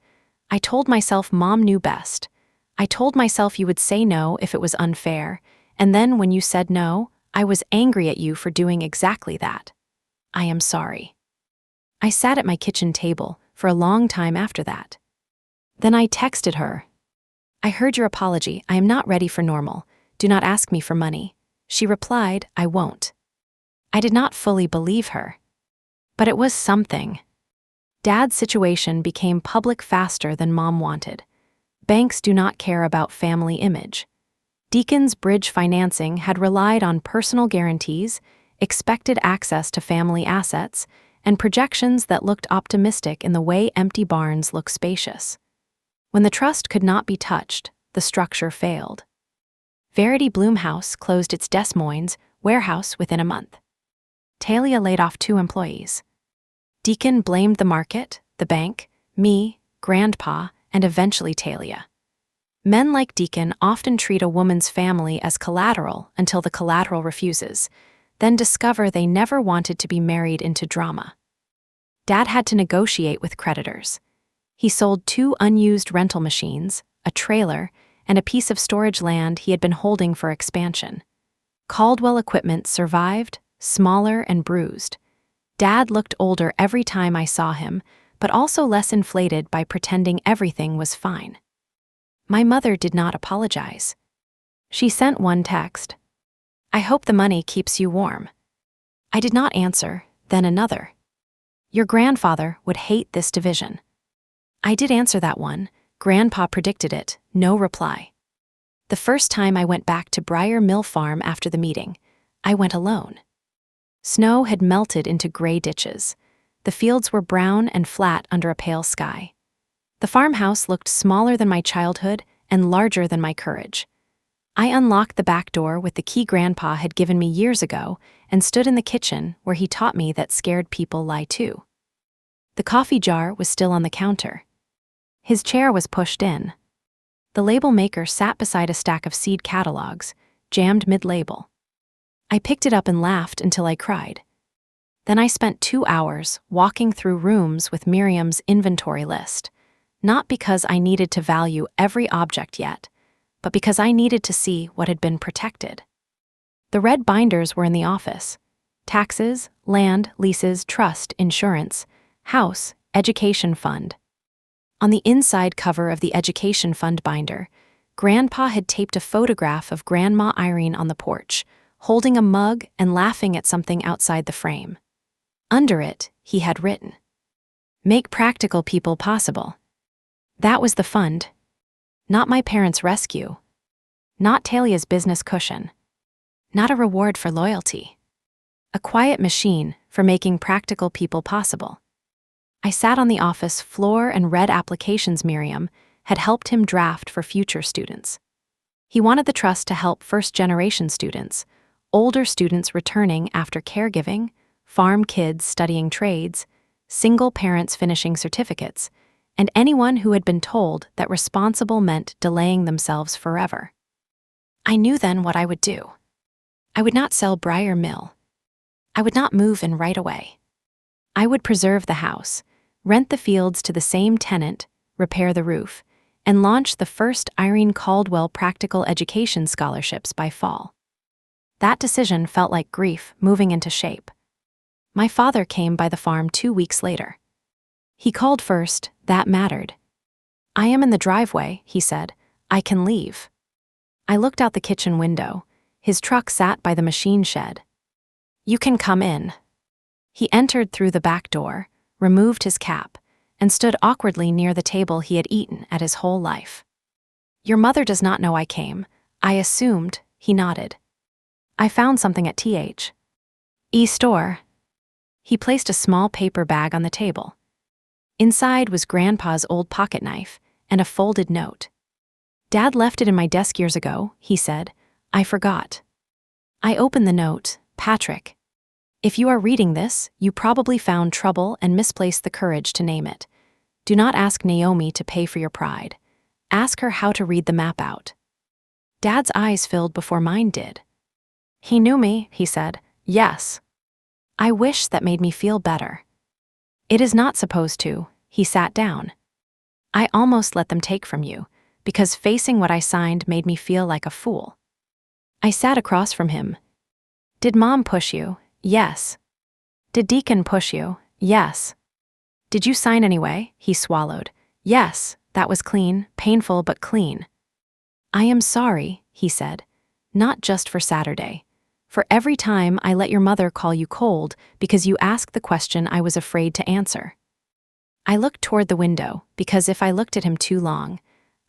I told myself Mom knew best. I told myself you would say no if it was unfair, and then when you said no, I was angry at you for doing exactly that. I am sorry. I sat at my kitchen table for a long time after that. Then I texted her. I heard your apology. I am not ready for normal. Do not ask me for money. She replied, I won't. I did not fully believe her. But it was something. Dad's situation became public faster than Mom wanted. Banks do not care about family image. Deacon's bridge financing had relied on personal guarantees, expected access to family assets, and projections that looked optimistic in the way empty barns look spacious. When the trust could not be touched, the structure failed. Verity Bloomhouse closed its Des Moines warehouse within a month. Talia laid off 2 employees. Deacon blamed the market, the bank, me, Grandpa, and eventually Talia. Men like Deacon often treat a woman's family as collateral until the collateral refuses, then discover they never wanted to be married into drama. Dad had to negotiate with creditors. He sold 2 unused rental machines, a trailer, and a piece of storage land he had been holding for expansion. Caldwell equipment survived, smaller and bruised. Dad looked older every time I saw him, but also less inflated by pretending everything was fine. My mother did not apologize. She sent one text. I hope the money keeps you warm. I did not answer, then another. Your grandfather would hate this division. I did answer that one. Grandpa predicted it, no reply. The first time I went back to Briar Mill Farm after the meeting, I went alone. Snow had melted into gray ditches. The fields were brown and flat under a pale sky. The farmhouse looked smaller than my childhood and larger than my courage. I unlocked the back door with the key Grandpa had given me years ago and stood in the kitchen where he taught me that scared people lie too. The coffee jar was still on the counter. His chair was pushed in. The label maker sat beside a stack of seed catalogs, jammed mid-label. I picked it up and laughed until I cried. Then I spent 2 hours walking through rooms with Miriam's inventory list, not because I needed to value every object yet, but because I needed to see what had been protected. The red binders were in the office. Taxes, land, leases, trust, insurance, house, education fund. On the inside cover of the education fund binder, Grandpa had taped a photograph of Grandma Irene on the porch, holding a mug and laughing at something outside the frame. Under it, he had written, "Make practical people possible." That was the fund. Not my parents' rescue. Not Talia's business cushion. Not a reward for loyalty. A quiet machine for making practical people possible. I sat on the office floor and read applications Miriam had helped him draft for future students. He wanted the trust to help first-generation students, older students returning after caregiving, farm kids studying trades, single parents finishing certificates, and anyone who had been told that responsible meant delaying themselves forever. I knew then what I would do. I would not sell Briar Mill. I would not move in right away. I would preserve the house, rent the fields to the same tenant, repair the roof, and launch the first Irene Caldwell Practical Education Scholarships by fall. That decision felt like grief moving into shape. My father came by the farm 2 weeks later. He called first, that mattered. "I am in the driveway," he said. "I can leave." I looked out the kitchen window. His truck sat by the machine shed. "You can come in." He entered through the back door, removed his cap, and stood awkwardly near the table he had eaten at his whole life. "Your mother does not know I came. I assumed," he nodded. "I found something at the store." He placed a small paper bag on the table. Inside was Grandpa's old pocket knife and a folded note. "Dad left it in my desk years ago," he said. "I forgot." I opened the note. "Patrick, if you are reading this, you probably found trouble and misplaced the courage to name it. Do not ask Naomi to pay for your pride. Ask her how to read the map out." Dad's eyes filled before mine did. "He knew me," he said. "Yes." I wish that made me feel better. "It is not supposed to." He sat down. "I almost let them take from you, because facing what I signed made me feel like a fool." I sat across from him. "Did Mom push you?" "Yes." "Did Deacon push you?" "Yes." "Did you sign anyway?" He swallowed. "Yes, that was clean, painful but clean." "I am sorry," he said. "Not just for Saturday. For every time I let your mother call you cold because you asked the question I was afraid to answer." I looked toward the window because if I looked at him too long,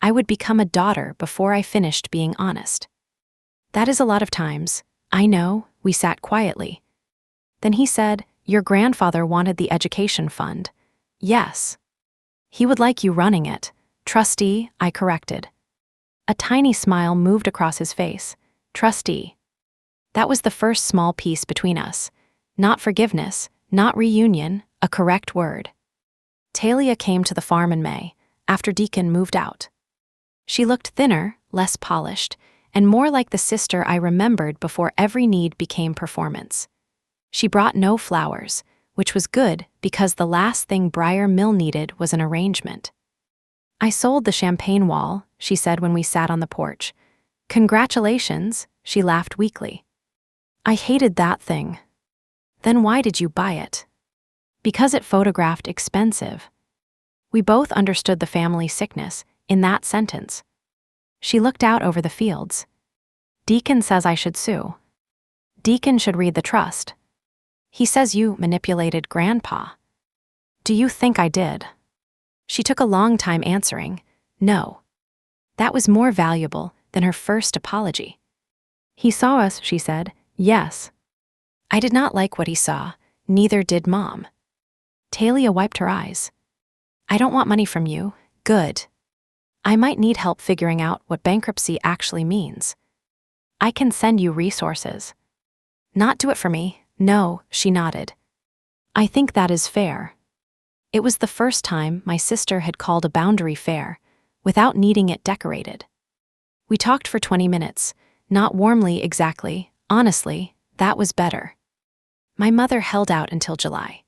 I would become a daughter before I finished being honest. "That is a lot of times." "I know." We sat quietly. Then he said, "Your grandfather wanted the education fund." "Yes." "He would like you running it." "Trustee," I corrected. A tiny smile moved across his face. "Trustee." That was the first small piece between us. Not forgiveness, not reunion, a correct word. Talia came to the farm in May, after Deacon moved out. She looked thinner, less polished, and more like the sister I remembered before every need became performance. She brought no flowers, which was good because the last thing Briar Mill needed was an arrangement. "I sold the champagne wall," she said when we sat on the porch. "Congratulations," she laughed weakly. "I hated that thing." "Then why did you buy it?" "Because it photographed expensive." We both understood the family sickness in that sentence. She looked out over the fields. "Deacon says I should sue." "Deacon should read the trust." "He says you manipulated Grandpa." "Do you think I did?" She took a long time answering, "No." That was more valuable than her first apology. "He saw us," she said. "Yes." I did not like what he saw, neither did Mom. Talia wiped her eyes. I don't want money from you. Good. I might need help figuring out what bankruptcy actually means. I can send you resources. Not do it for me. No, she nodded. I think that is fair. It was the first time my sister had called a boundary fair, without needing it decorated. We talked for 20 minutes, not warmly exactly, honestly, that was better. My mother held out until July.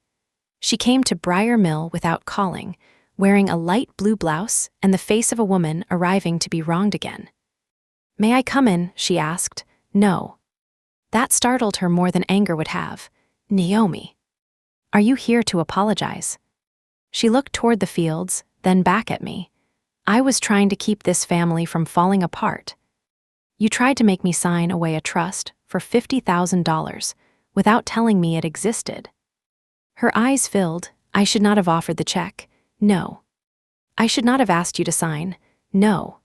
She came to Briar Mill without calling, wearing a light blue blouse and the face of a woman arriving to be wronged again. May I come in? She asked. No. That startled her more than anger would have. Naomi. Are you here to apologize? She looked toward the fields, then back at me. I was trying to keep this family from falling apart. You tried to make me sign away a trust for $50,000 without telling me it existed. Her eyes filled. I should not have offered the check. No. I should not have asked you to sign. No.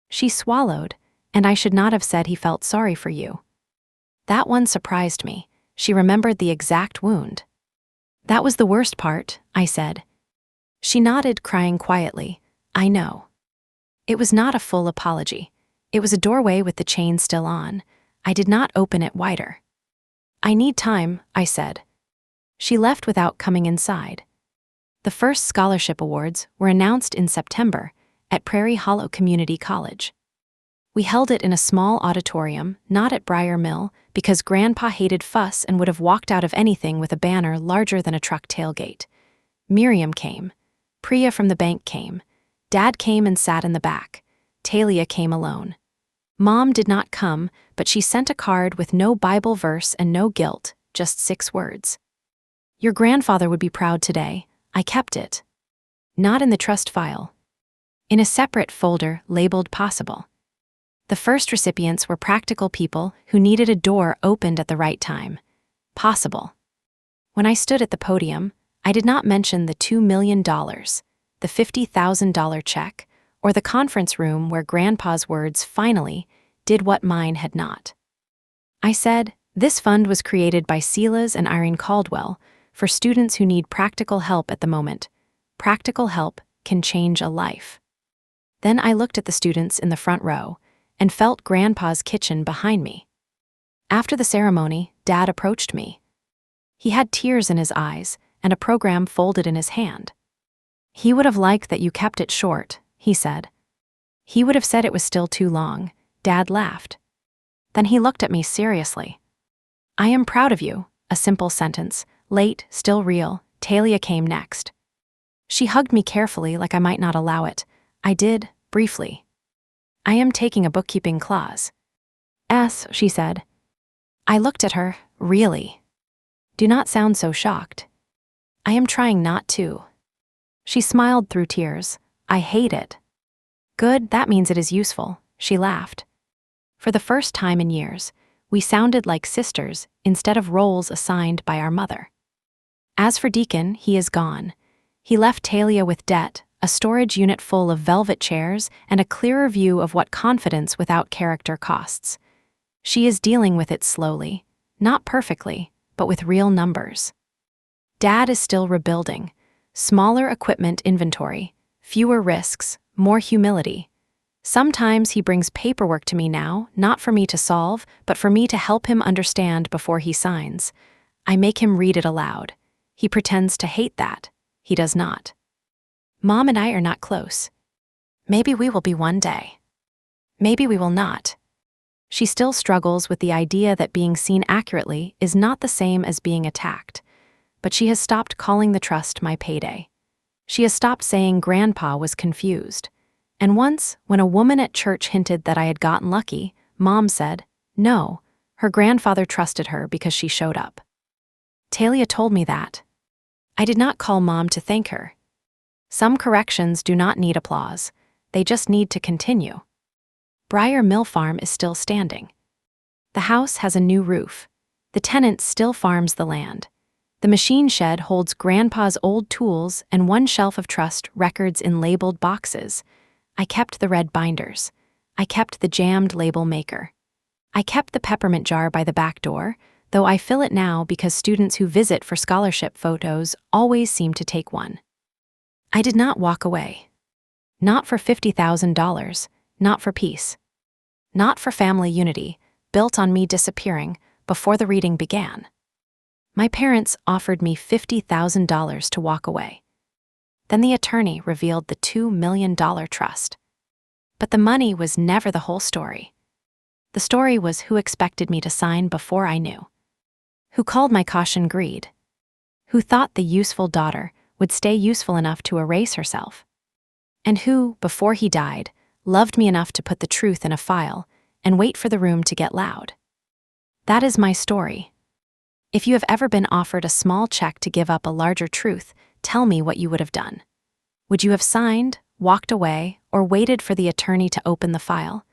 She swallowed, and I should not have said he felt sorry for you. That one surprised me. She remembered the exact wound. That was the worst part, I said. She nodded, crying quietly. I know. It was not a full apology. It was a doorway with the chain still on. I did not open it wider. I need time, I said. She left without coming inside. The first scholarship awards were announced in September at Prairie Hollow Community College. We held it in a small auditorium, not at Briar Mill, because Grandpa hated fuss and would have walked out of anything with a banner larger than a truck tailgate. Miriam came. Priya from the bank came. Dad came and sat in the back. Talia came alone. Mom did not come, but she sent a card with no Bible verse and no guilt, just 6 words. Your grandfather would be proud today. I kept it. Not in the trust file. In a separate folder labeled possible. The first recipients were practical people who needed a door opened at the right time. Possible. When I stood at the podium, I did not mention the $2 million, the $50,000 check, or the conference room where Grandpa's words finally did what mine had not. I said, this fund was created by Silas and Irene Caldwell for students who need practical help at the moment. Practical help can change a life. Then I looked at the students in the front row and felt Grandpa's kitchen behind me. After the ceremony, Dad approached me. He had tears in his eyes and a program folded in his hand. He would have liked that you kept it short, he said. He would have said it was still too long. Dad laughed. Then he looked at me seriously. I am proud of you, a simple sentence, late, still real. Talia came next. She hugged me carefully like I might not allow it. I did, briefly. I am taking a bookkeeping class. She said. I looked at her, really. Do not sound so shocked. I am trying not to. She smiled through tears. I hate it. Good, that means it is useful, she laughed. For the first time in years, we sounded like sisters instead of roles assigned by our mother. As for Deacon, he is gone. He left Talia with debt, a storage unit full of velvet chairs, and a clearer view of what confidence without character costs. She is dealing with it slowly, not perfectly, but with real numbers. Dad is still rebuilding. Smaller equipment inventory, fewer risks, more humility. Sometimes he brings paperwork to me now, not for me to solve, but for me to help him understand before he signs. I make him read it aloud. He pretends to hate that. He does not. Mom and I are not close. Maybe we will be one day. Maybe we will not. She still struggles with the idea that being seen accurately is not the same as being attacked. But she has stopped calling the trust my payday. She has stopped saying Grandpa was confused. And once, when a woman at church hinted that I had gotten lucky, Mom said, no, her grandfather trusted her because she showed up. Talia told me that. I did not call Mom to thank her. Some corrections do not need applause. They just need to continue. Briar Mill Farm is still standing. The house has a new roof. The tenant still farms the land. The machine shed holds Grandpa's old tools and one shelf of trust records in labeled boxes. I kept the red binders. I kept the jammed label maker. I kept the peppermint jar by the back door, though I fill it now because students who visit for scholarship photos always seem to take one. I did not walk away. Not for $50,000, not for peace. Not for family unity, built on me disappearing before the reading began. My parents offered me $50,000 to walk away. Then the attorney revealed the $2 million trust. But the money was never the whole story. The story was who expected me to sign before I knew. Who called my caution greed. Who thought the useful daughter would stay useful enough to erase herself. And who, before he died, loved me enough to put the truth in a file and wait for the room to get loud. That is my story. If you have ever been offered a small check to give up a larger truth, tell me what you would have done. Would you have signed, walked away, or waited for the attorney to open the file?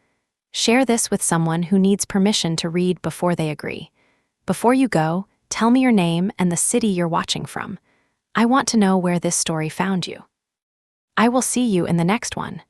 Share this with someone who needs permission to read before they agree. Before you go, tell me your name and the city you're watching from. I want to know where this story found you. I will see you in the next one.